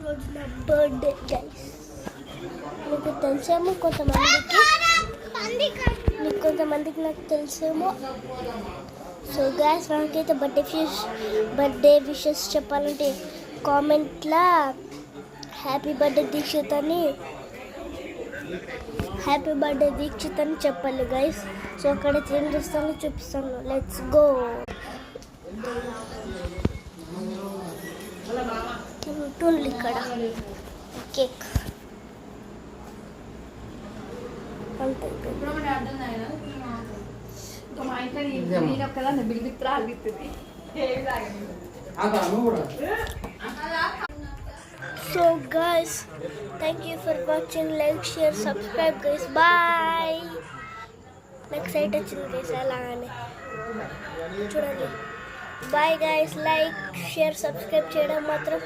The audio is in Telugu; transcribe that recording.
ఈరోజు నా బర్త్డే గైస్. మీకు తెలిసేమో కొంతమందికి, నాకు తెలిసేమో. సో గైస్, నాకైతే బర్త్డే విషెస్ చెప్పాలంటే కామెంట్లో హ్యాపీ బర్త్డే దీక్షిత్ అని చెప్పాలి గైస్. సో అక్కడ ఏం చేస్తానో చూపిస్తాను. Let's go. తింటుంది ఇక్కడ కేక్ అంతే. So guys, thank you for watching. Like, share, subscribe guys. Bye. Next side వచ్చింది guys అలానే చూడండి. Bye guys. Like, share, subscribe చేయడం మాత్రం